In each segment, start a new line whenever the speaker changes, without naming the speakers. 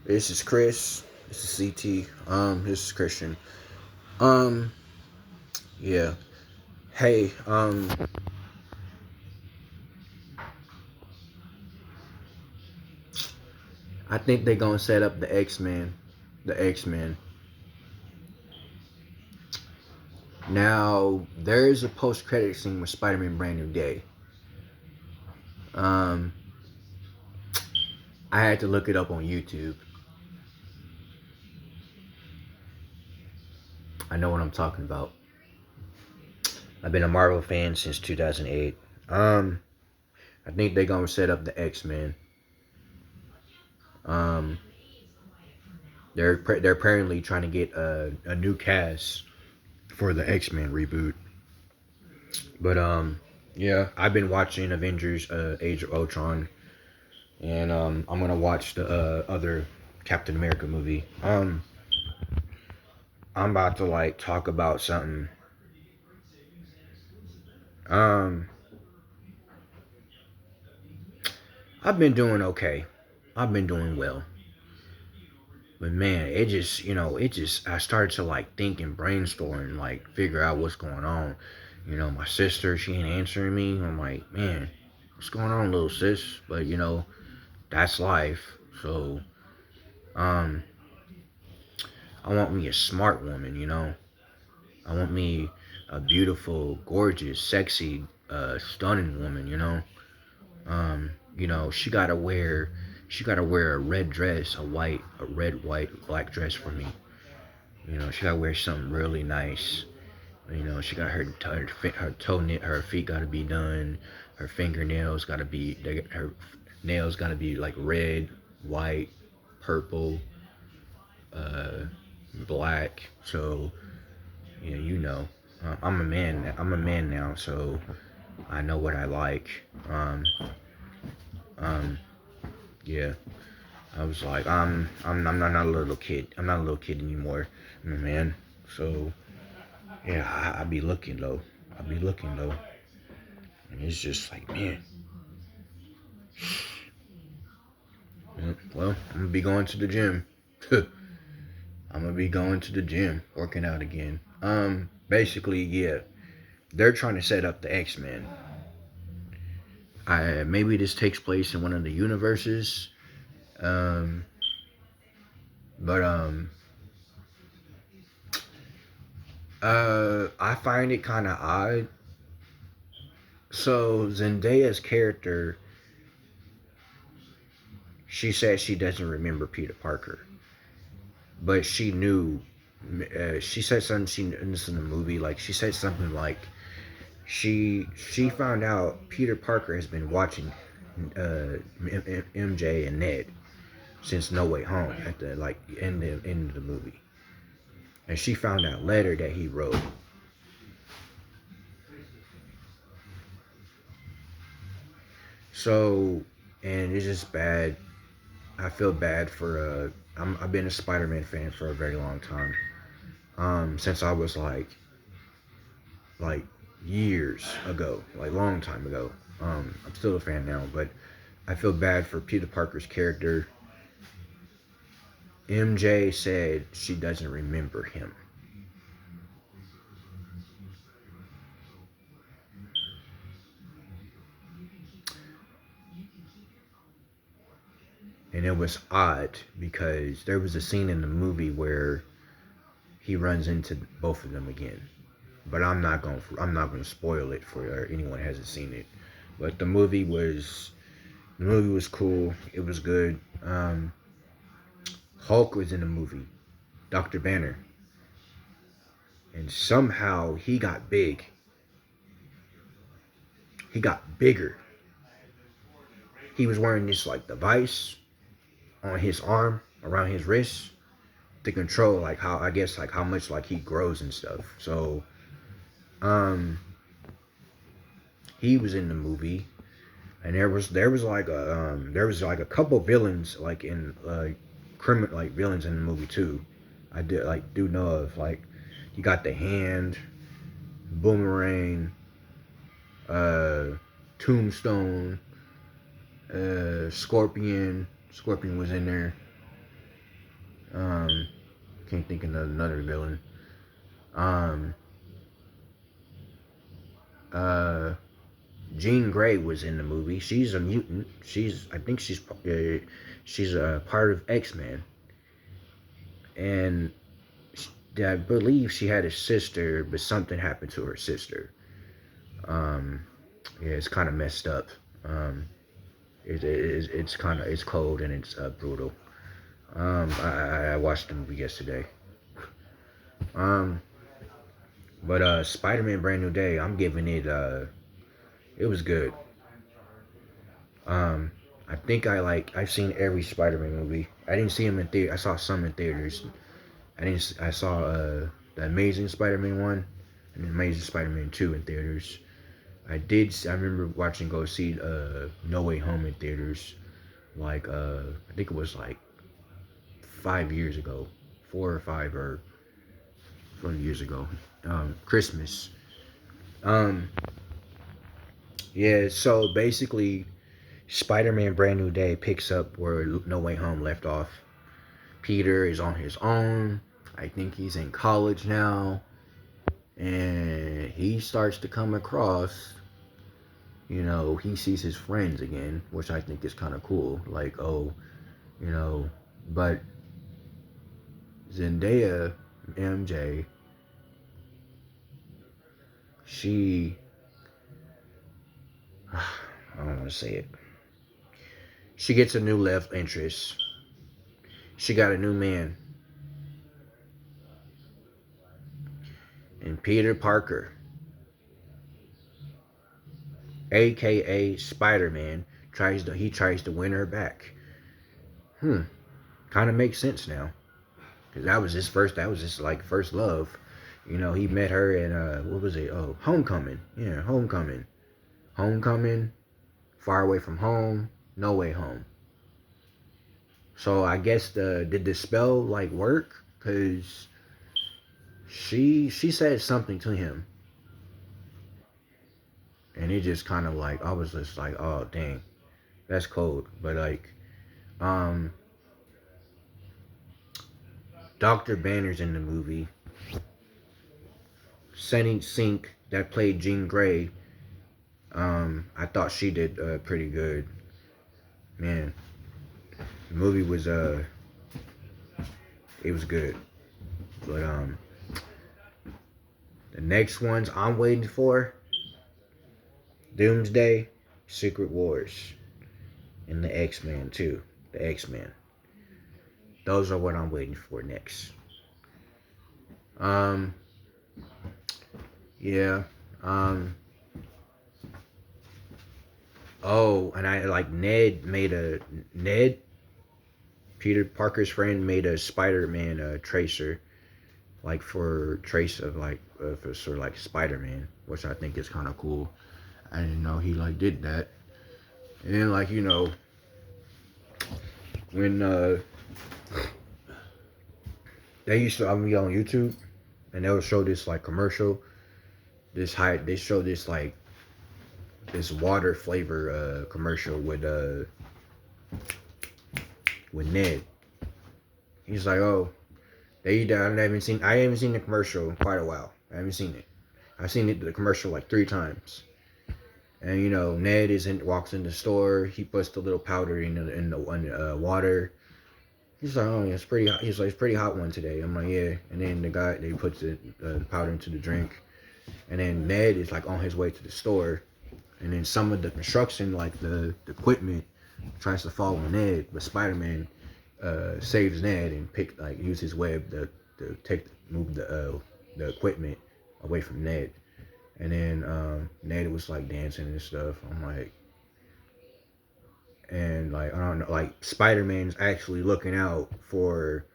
This is Chris. This is CT. This is Christian. Um, yeah. Hey, I think they gonna set up the X-Men. The X-Men. Now, there is a post-credit scene with Spider-Man Brand New Day. Um, I had to look it up on YouTube. I know what I'm talking about. I've been a Marvel fan since 2008. I think they gonna set up the X-Men. Um, they're apparently trying to get a new cast for the X-Men reboot. But yeah, I've been watching Avengers Age of Ultron, and I'm gonna watch the other Captain America movie. I'm about to like talk about something. Um I've been doing okay. I've been doing well. But man, it just, I started to like think and brainstorm and like figure out what's going on. My sister, she ain't answering me. I'm like, man, what's going on, little sis? But that's life. So, um, I want me a smart woman. I want me a beautiful, gorgeous, sexy, stunning woman. She gotta wear a red dress, a red, white, black dress for me. She gotta wear something really nice. She got her toe knit, her feet gotta be done. Her fingernails gotta be, her nails gotta be like red, white, purple, uh, black. So yeah, I'm a man. I'm a man now, so I know what I like. Um, yeah. I was like, I'm not a little kid. I'm not a little kid anymore. I'm a man. So yeah, I be looking though. I be looking though, and it's just like, man. Well, I'm gonna be going to the gym. I'm gonna be going to the gym, working out again. Basically, yeah, they're trying to set up the X-Men. Maybe this takes place in one of the universes. Um, but I find it kind of odd. So Zendaya's character, she said she doesn't remember Peter Parker, but she knew. She said something. She in this in the movie, like she said something like she found out Peter Parker has been watching MJ and Ned since No Way Home at the like end of the movie, and she found out later that he wrote. So, and it's just bad. I feel bad for I've been a Spider-Man fan for a very long time. Since I was like years ago, like long time ago. I'm still a fan now, but I feel bad for Peter Parker's character. MJ said she doesn't remember him. And it was odd because there was a scene in the movie where he runs into both of them again. But I'm not gonna spoil it for anyone who hasn't seen it. But the movie was cool. It was good. Hulk was in the movie, Dr. Banner, and somehow he got big. He got bigger. He was wearing this like device on his arm around his wrist to control like how I guess like how much like he grows and stuff. So um he was in the movie, and there was like a couple villains like in criminal like villains in the movie too. I did like do know of like you got the Hand, Boomerang, uh Tombstone, Scorpion. Scorpion was in there. Um, can't think of another villain. Um, uh, Jean Grey was in the movie. She's a mutant. I think she's a part of X-Men, and I believe she had a sister, but something happened to her sister. Um, yeah, it's kind of messed up. Um, it's kind of it's cold and it's brutal. I watched the movie yesterday. Um, but Spider-Man: Brand New Day, I'm giving it. It was good. Um, I think I've seen every Spider-Man movie. I didn't see them in theater. I saw some in theaters. I saw the Amazing Spider-Man one and the Amazing Spider-Man two in theaters. I remember watching go see No Way Home in theaters. I think it was like 5 years ago, 4 or 5 or 20 years ago. Christmas. Um, yeah. So basically, Spider-Man: Brand New Day picks up where No Way Home left off. Peter is on his own. I think he's in college now, and he starts to come across. He sees his friends again, which I think is kind of cool. Like, oh, you know, but Zendaya, MJ, she, I don't want to say it. She gets a new love interest. She got a new man, and Peter Parker, aka Spider-Man, tries to win her back. Kind of makes sense now, because that was his like first love. He met her in what was it? Oh, Homecoming. Yeah, Homecoming. Homecoming, Far Away from Home, No Way Home. So I guess did the spell like work? Cause she said something to him, and it just kind of like I was just like, oh dang, that's cold. But like, um, Doctor Banner's in the movie. Sunny Sink that played Jean Grey. I thought she did pretty good. Man, the movie was it was good. But the next ones I'm waiting for: Doomsday, Secret Wars, and the X-Men too. The X-Men. Those are what I'm waiting for next. Um, yeah. Um, oh, and I like Ned, Peter Parker's friend made a Spider-Man tracer, like for trace of like for sort of like Spider-Man, which I think is kind of cool. I didn't know he like did that. And then like when they used to be on YouTube and they would show this like commercial, they show this like this water flavor commercial with Ned. He's like, oh, I haven't seen the commercial in quite a while. I haven't seen it. I've seen the commercial like 3 times. And Ned walks in the store. He puts the little powder in the water. He's like, oh, yeah, it's pretty hot. He's like, it's pretty hot one today. I'm like, yeah. And then they puts the powder into the drink. And then Ned is like on his way to the store. And then some of the construction, like the equipment, tries to follow Ned, but Spider-Man saves Ned and use his web to move the equipment away from Ned. And then Ned was like dancing and stuff. I'm like, and like I don't know, like Spider-Man's actually looking out for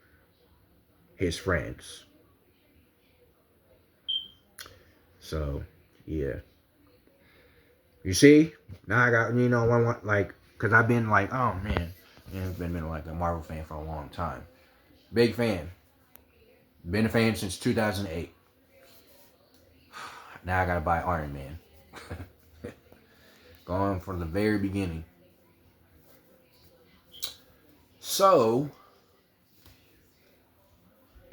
his friends. So yeah, you see, now I got one like because I've been like, oh man, I've been like a Marvel fan for a long time, big fan, been a fan since 2008. Now I gotta buy Iron Man. Going from the very beginning. So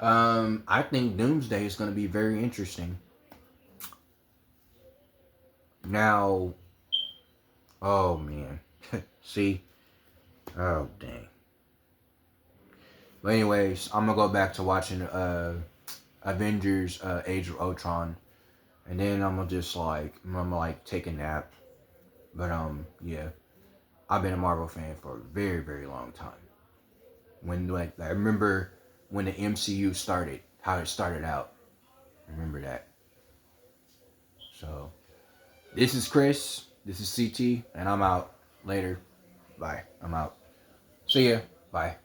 I think Doomsday is going to be very interesting. Now, oh man, see, oh dang. But anyways, I'm gonna go back to watching Avengers Age of Ultron, and then I'm gonna like take a nap. But yeah, I've been a Marvel fan for a very very long time. When like I remember when the MCU started, how it started out. I remember that. So this is Chris. This is CT, and I'm out. Later. Bye. I'm out. See ya. Bye.